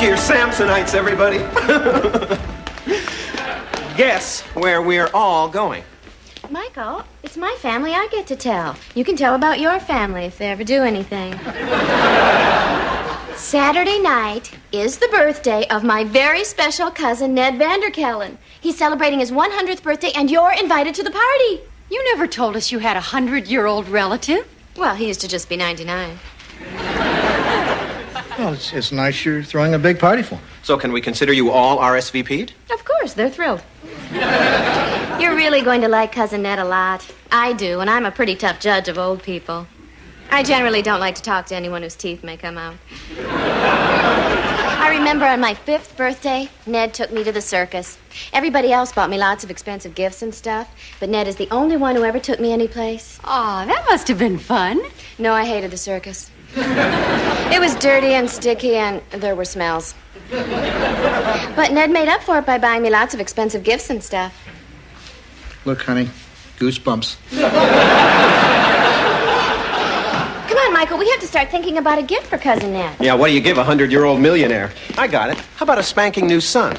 to your Samsonites, everybody. Guess where we're all going. Michael, it's my family I get to tell. You can tell about your family if they ever do anything. Saturday night is the birthday of my very special cousin, Ned Vanderkellen. He's celebrating his 100th birthday, and you're invited to the party. You never told us you had a 100-year-old relative. Well, he used to just be 99. Well, it's nice you're throwing a big party for him. So can we consider you all RSVP'd? Of course, they're thrilled. You're really going to like Cousin Ned a lot. I do, and I'm a pretty tough judge of old people. I generally don't like to talk to anyone whose teeth may come out. I remember on my 5th birthday, Ned took me to the circus. Everybody else bought me lots of expensive gifts and stuff, but Ned is the only one who ever took me anyplace. Aw, that must have been fun. No, I hated the circus. It was dirty and sticky, and there were smells. But Ned made up for it by buying me lots of expensive gifts and stuff. Look, honey, goosebumps. Come on, Michael, we have to start thinking about a gift for Cousin Ned. Yeah, what do you give a 100-year-old millionaire? I got it. How about a spanking new son?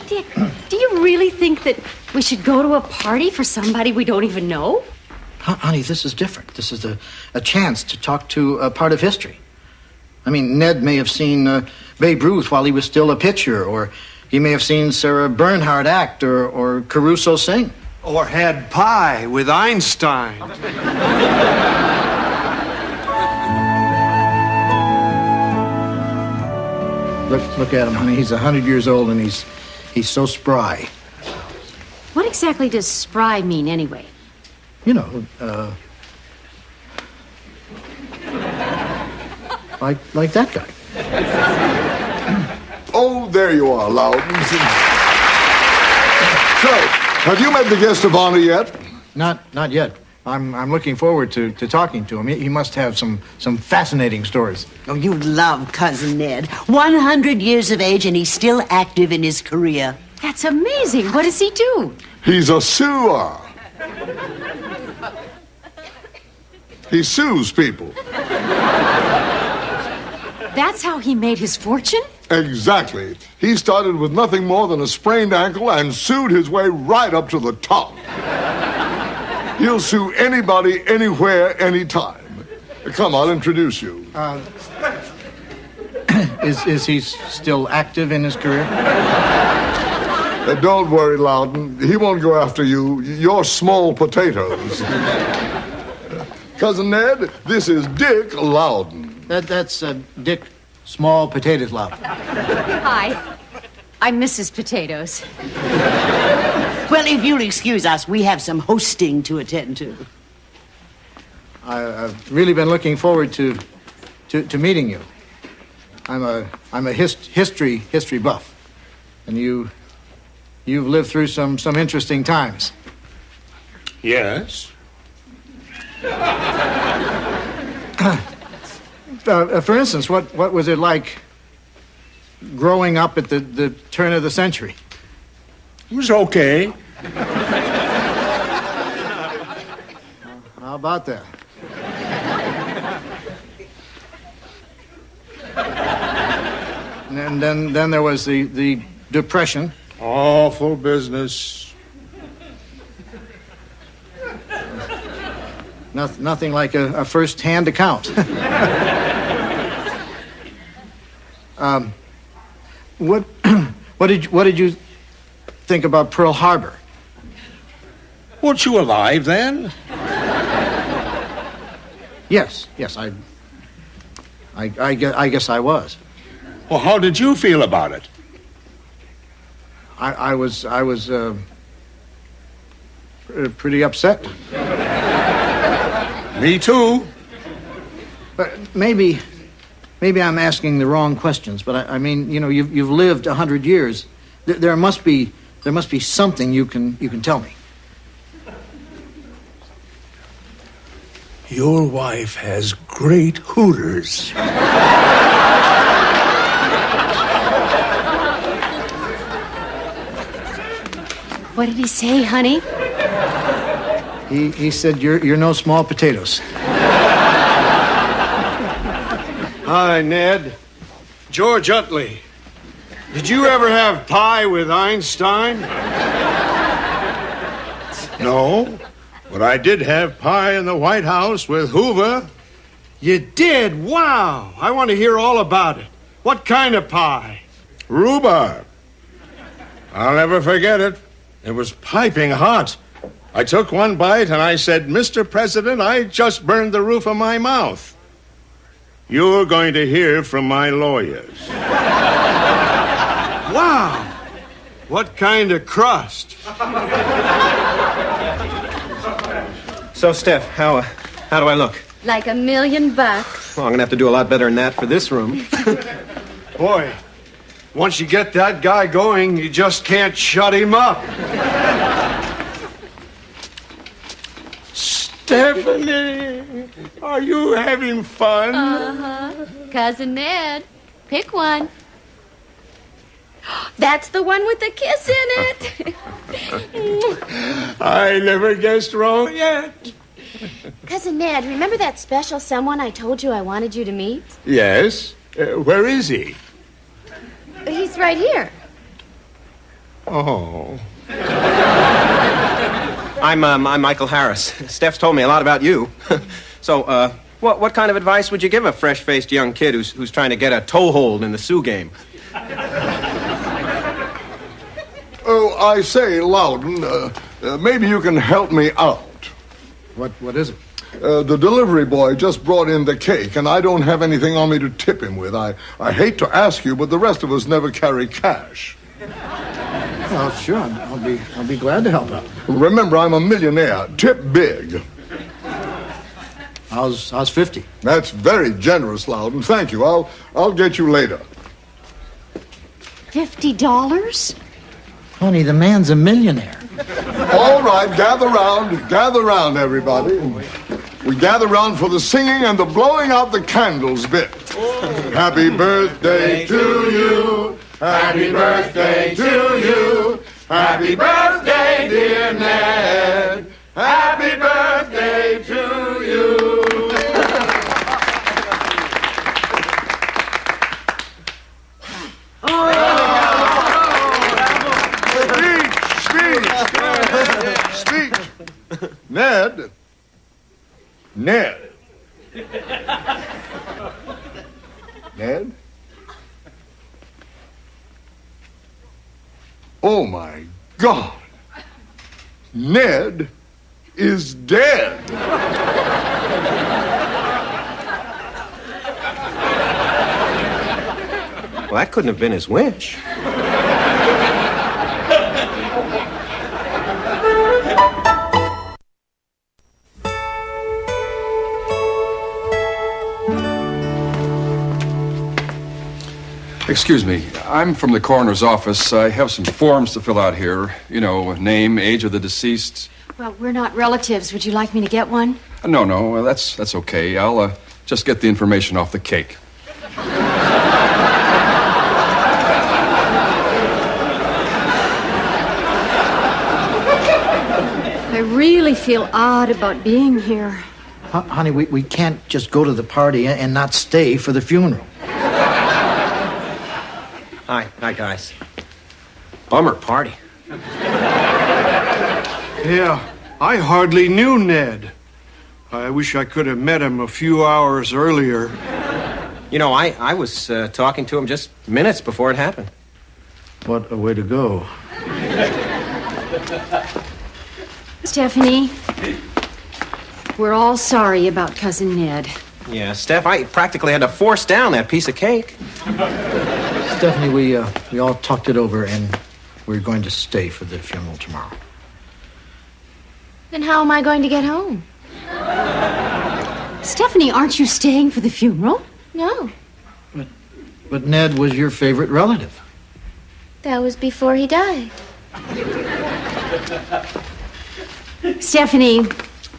Dick, do you really think that we should go to a party for somebody we don't even know? Honey, this is different. This is a chance to talk to a part of history. I mean, Ned may have seen Babe Ruth while he was still a pitcher, or he may have seen Sarah Bernhardt act, or Caruso sing. Or had pie with Einstein. Look at him, honey. He's 100 years old, and he's so spry. What exactly does spry mean, anyway? You know, like that guy. Oh, there you are, Loudon. So, have you met the guest of honor yet? Not yet. I'm looking forward to talking to him. He must have some fascinating stories. Oh, you love Cousin Ned. 100 years of age, and he's still active in his career. That's amazing. What does he do? He's a suer. He sues people. That's how he made his fortune? Exactly. He started with nothing more than a sprained ankle and sued his way right up to the top. He'll sue anybody, anywhere, anytime. Come, I'll introduce you. Is he still active in his career? Don't worry, Loudon. He won't go after you. You're small potatoes. Cousin Ned, this is Dick Loudon. That's Dick Small Potatoes Loudon. Hi. I'm Mrs. Potatoes. Well, if you'll excuse us, we have some hosting to attend to. I've really been looking forward to meeting you. I'm a history buff, and you've lived through some interesting times. Yes. For instance, what was it like growing up at the turn of the century? It was okay. How about that? And then there was the Depression. Awful business. Nothing like a first-hand account. What did you think about Pearl Harbor? Weren't you alive then? Yes, I guess I was. Well, how did you feel about it? I was pretty upset. Me too. But maybe I'm asking the wrong questions. But I mean, you know, you've lived 100 years. There must be something you can tell me. Your wife has great hooters. What did he say, honey? He said you're no small potatoes. Hi, Ned. George Utley. Did you ever have pie with Einstein? No, but I did have pie in the White House with Hoover. You did? Wow. I want to hear all about it. What kind of pie? Rhubarb. I'll never forget it. It was piping hot. I took one bite and I said, Mr. President, I just burned the roof of my mouth. You're going to hear from my lawyers. Wow. What kind of crust? So, Steph, how do I look? Like $1 million. Well, I'm going to have to do a lot better than that for this room. Boy, once you get that guy going, you just can't shut him up. Stephanie, are you having fun? Uh-huh. Cousin Ned, pick one. That's the one with the kiss in it. I never guessed wrong yet. Cousin Ned, remember that special someone I told you I wanted you to meet? Yes? Where is he? He's right here. Oh. I'm Michael Harris. Steph's told me a lot about you. So, what kind of advice would you give a fresh-faced young kid who's trying to get a toehold in the Sioux game? Oh, I say, Loudon, maybe you can help me out. What is it? The delivery boy just brought in the cake, and I don't have anything on me to tip him with. I hate to ask you, but the rest of us never carry cash. Well, sure. I'll be glad to help out. Remember, I'm a millionaire. Tip big. How's 50? That's very generous, Loudon. Thank you. I'll get you later. $50? Honey, the man's a millionaire. All right, gather round, everybody. We gather round for the singing and the blowing out the candles bit. Happy birthday to you. Happy birthday to you. Happy birthday, dear Ned. Happy birthday to you. Speech. Ned. Ned. Oh, my God. Ned is dead. Well, that couldn't have been his wish. Excuse me, I'm from the coroner's office. I have some forms to fill out here. You know, name, age of the deceased. Well, we're not relatives. Would you like me to get one? No, that's okay. I'll just get the information off the cake. I really feel odd about being here. Honey, we can't just go to the party and not stay for the funeral. Hi, guys. Bummer party. Yeah, I hardly knew Ned. I wish I could have met him a few hours earlier. You know, I was talking to him just minutes before it happened. What a way to go. Stephanie, we're all sorry about Cousin Ned. Yeah, Steph, I practically had to force down that piece of cake. Stephanie, we all talked it over, and we're going to stay for the funeral tomorrow. Then how am I going to get home? Stephanie, aren't you staying for the funeral? No, But Ned was your favorite relative. that was before he died. Stephanie,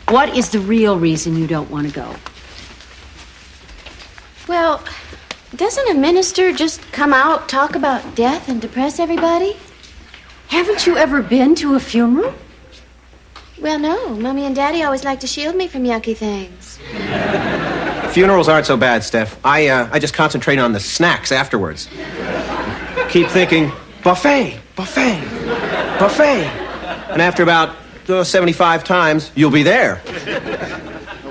what is the real reason you don't want to go? Well, doesn't a minister just come out, talk about death, and depress everybody? Haven't you ever been to a funeral? Well, no. Mommy and Daddy always like to shield me from yucky things. Funerals aren't so bad, Steph. I just concentrate on the snacks afterwards. Keep thinking, buffet, buffet, buffet. And after about 75 times, you'll be there.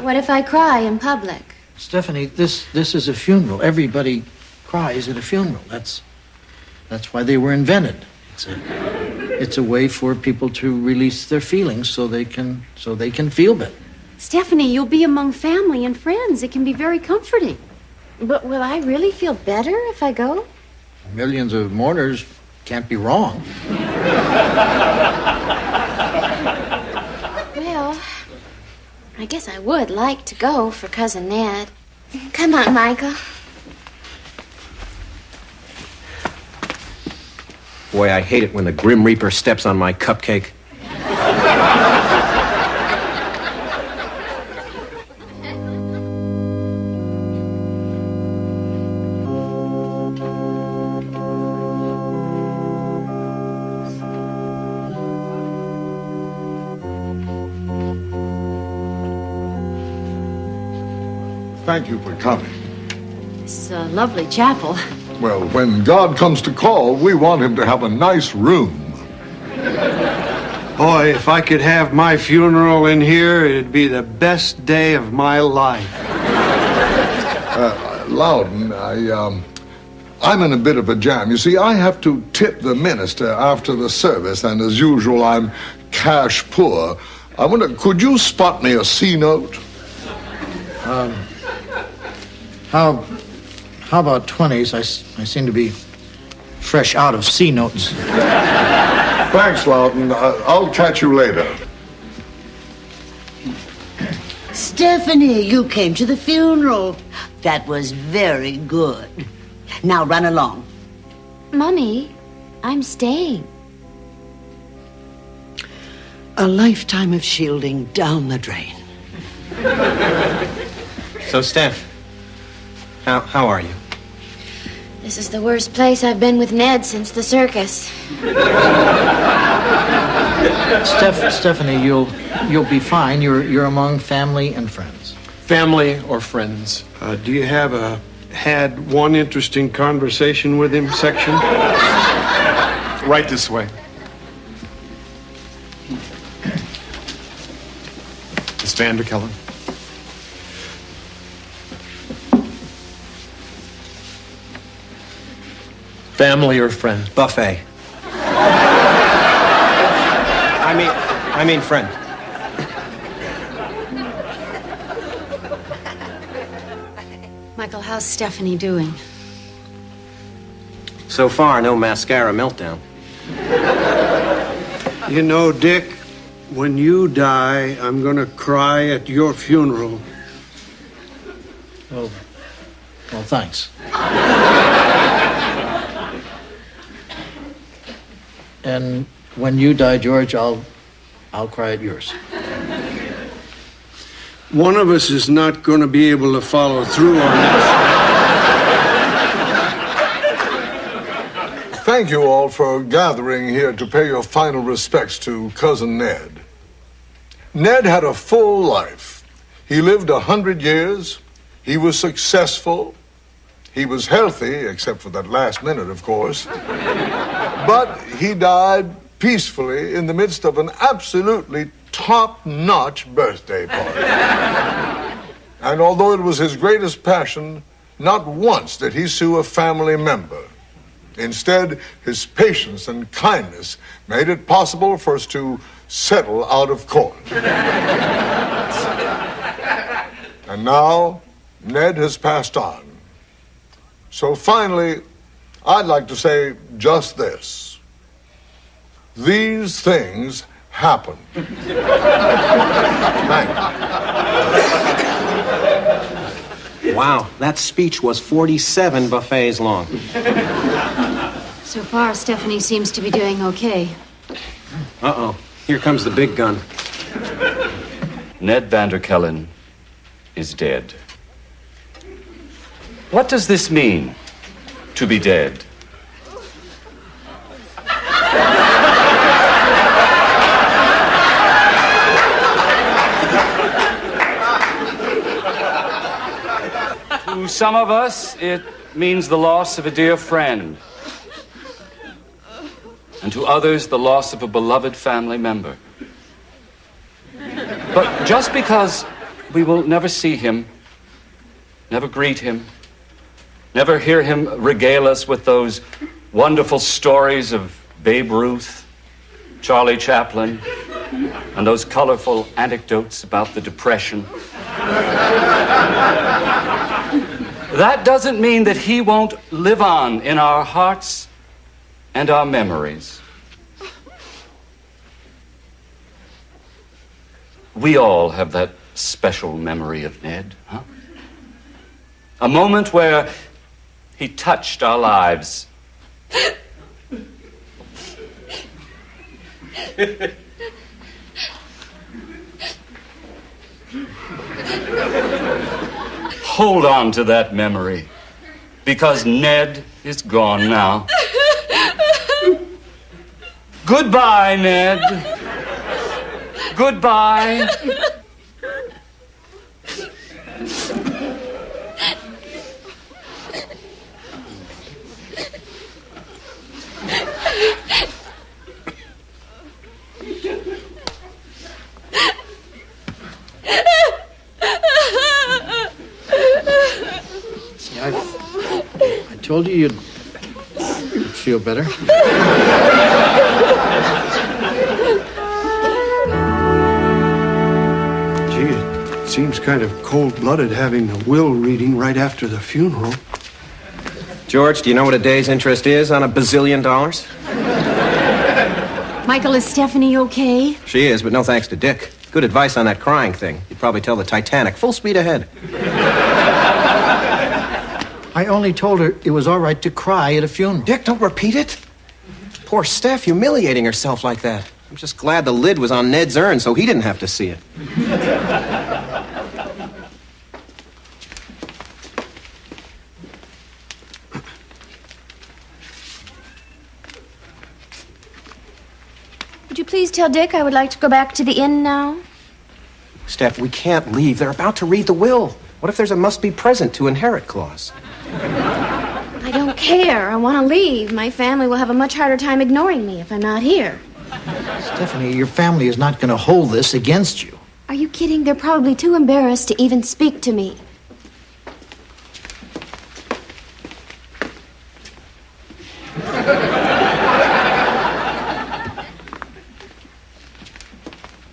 What if I cry in public? Stephanie, this is a funeral. Everybody cries at a funeral. That's why they were invented. It's a way for people to release their feelings so they can feel better. Stephanie, you'll be among family and friends. It can be very comforting. But will I really feel better if I go? Millions of mourners can't be wrong. Well, I guess I would like to go for Cousin Ned. Come on, Michael. Boy, I hate it when the Grim Reaper steps on my cupcake. Thank you for coming. It's a lovely chapel. Well, when God comes to call, we want him to have a nice room. Boy, if I could have my funeral in here, it'd be the best day of my life. Loudon, I'm in a bit of a jam. You see, I have to tip the minister after the service, and as usual, I'm cash poor. I wonder, could you spot me a C note? How about 20s? I seem to be fresh out of C notes. Thanks, Loudon. I'll catch you later. Stephanie, you came to the funeral. That was very good. Now run along. Mummy, I'm staying. A lifetime of shielding down the drain. So, Steph, how are you? This is the worst place I've been with Ned since the circus. Stephanie, you'll be fine. You're among family and friends. Family or friends? Do you have a had one interesting conversation with him section? Right this way. Miss Vanderkellen. Family or friend? Buffet. I mean friend. Michael, how's Stephanie doing? So far, no mascara meltdown. You know, Dick, when you die, I'm going to cry at your funeral. Well, thanks. And when you die, George, I'll cry at yours. One of us is not going to be able to follow through on this. Thank you all for gathering here to pay your final respects to Cousin Ned. Ned had a full life. He lived 100 years. He was successful. He was healthy, except for that last minute, of course. But he died peacefully in the midst of an absolutely top-notch birthday party. And although it was his greatest passion, not once did he sue a family member. Instead, his patience and kindness made it possible for us to settle out of court. And now, Ned has passed on. So finally, I'd like to say just this. These things happen. Thank you. Wow, that speech was 47 buffets long. So far, Stephanie seems to be doing okay. Uh-oh, here comes the big gun. Ned Vanderkellen is dead. What does this mean, to be dead? some of us, it means the loss of a dear friend. And to others, the loss of a beloved family member. But just because we will never see him, never greet him, never hear him regale us with those wonderful stories of Babe Ruth, Charlie Chaplin, and those colorful anecdotes about the Depression, that doesn't mean that he won't live on in our hearts and our memories. We all have that special memory of Ned, huh? A moment where he touched our lives. Hold on to that memory, because Ned is gone now. Goodbye, Ned. Goodbye. See, I told you you'd feel better. Gee, it seems kind of cold-blooded having the will reading right after the funeral. George, do you know what a day's interest is on $1 bazillion? Michael, is Stephanie okay? She is, but no thanks to Dick. Good advice on that crying thing. You'd probably tell the Titanic, full speed ahead. I only told her it was all right to cry at a funeral. Dick, don't repeat it. Poor Steph, humiliating herself like that. I'm just glad the lid was on Ned's urn so he didn't have to see it. Would you please tell Dick I would like to go back to the inn now? Steph, we can't leave. They're about to read the will. What if there's a must-be-present to inherit clause? I don't care. I want to leave. My family will have a much harder time ignoring me if I'm not here. Stephanie, your family is not going to hold this against you. Are you kidding? They're probably too embarrassed to even speak to me.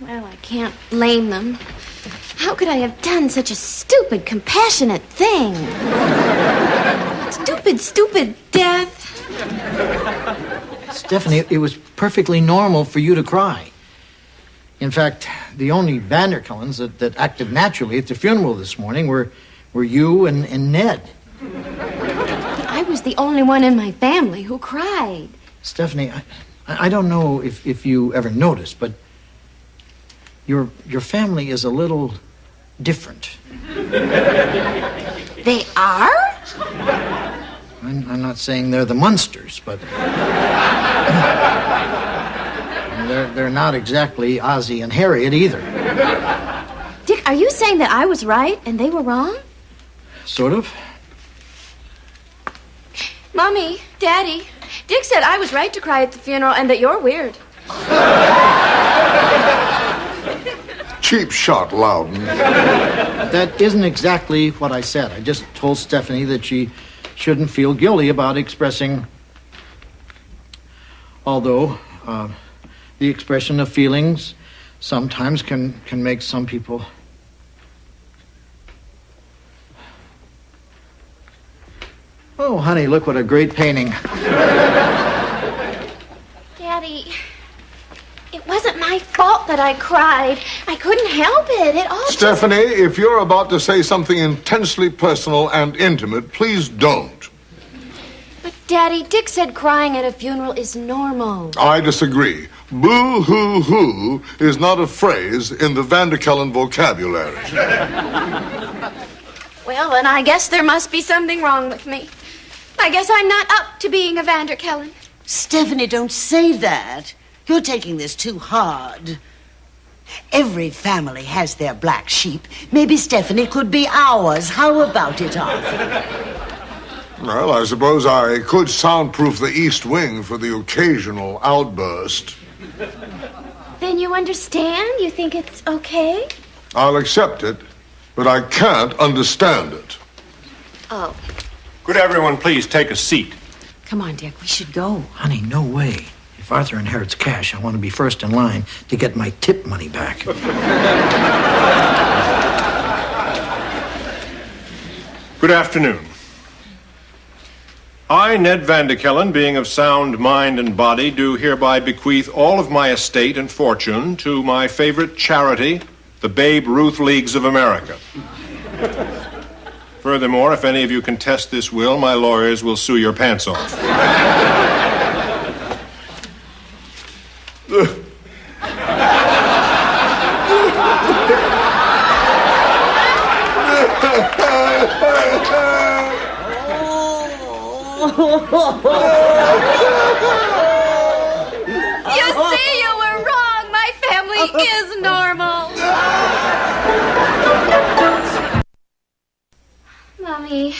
Well, I can't blame them. How could I have done such a stupid, compassionate thing? Stupid, stupid death. Stephanie, it was perfectly normal for you to cry. In fact, the only Vanderkellens that acted naturally at the funeral this morning were you and Ned. I was the only one in my family who cried. Stephanie, I don't know if you ever noticed, but your family is a little different. They are? I'm not saying they're the Munsters, but they're not exactly Ozzie and Harriet either. Dick, are you saying that I was right and they were wrong? Sort of. Mommy, Daddy, Dick said I was right to cry at the funeral and that you're weird. Cheap shot, Loudon. That isn't exactly what I said. I just told Stephanie that she shouldn't feel guilty about expressing... Although, the expression of feelings sometimes can make some people... Oh, honey, look what a great painting. Daddy, it wasn't my fault that I cried. I couldn't help it. It all Stephanie, if you're about to say something intensely personal and intimate, please don't. But, Daddy, Dick said crying at a funeral is normal. I disagree. Boo-hoo-hoo is not a phrase in the Vanderkellen vocabulary. Well, then I guess there must be something wrong with me. I guess I'm not up to being a Vanderkellen. Stephanie, don't say that. You're taking this too hard. Every family has their black sheep. Maybe Stephanie could be ours. How about it, Arthur? Well, I suppose I could soundproof the east wing for the occasional outburst. Then you understand? You think it's okay? I'll accept it, but I can't understand it. Oh. Could everyone please take a seat? Come on, Dick, we should go. Honey, no way. If Arthur inherits cash, I want to be first in line to get my tip money back. Good afternoon. I, Ned Vanderkellen, being of sound mind and body, do hereby bequeath all of my estate and fortune to my favorite charity, the Babe Ruth Leagues of America. Furthermore, if any of you contest this will, my lawyers will sue your pants off. You see, you were wrong. My family is normal. Mommy,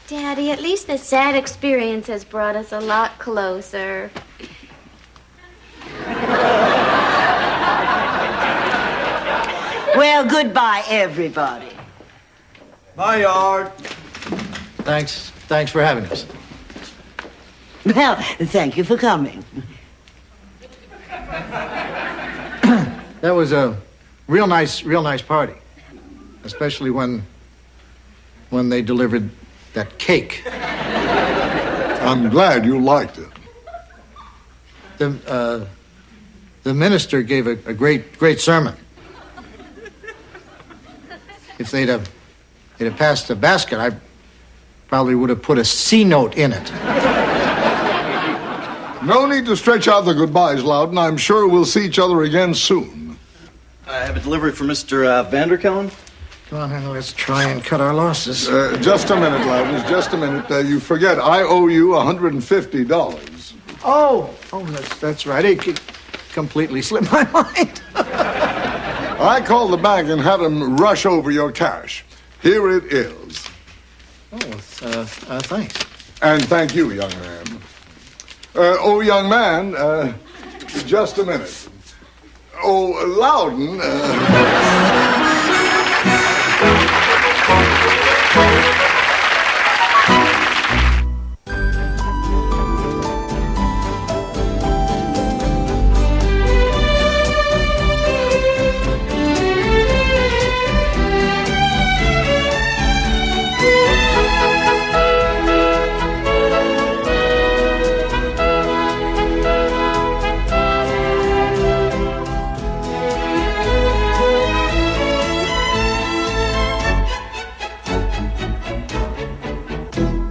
Daddy, at least this sad experience has brought us a lot closer. Well, goodbye, everybody. Bye, Art. Thanks for having us. Well, thank you for coming. That was a real nice party. Especially when they delivered that cake. I'm glad you liked it. The minister gave a great sermon. If they'd have passed the basket, I probably would have put a C note in it. No need to stretch out the goodbyes, Loudon. I'm sure we'll see each other again soon. I have a delivery for Mr. Vanderkellen. Come on, honey, let's try and cut our losses. Just a minute, Loudon. Just a minute. You forget, I owe you $150. Oh, that's right. It completely slipped my mind. I called the bank and had them rush over your cash. Here it is. Oh, thanks. And thank you, young man. Young man, just a minute. Loudon,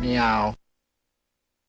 Meow.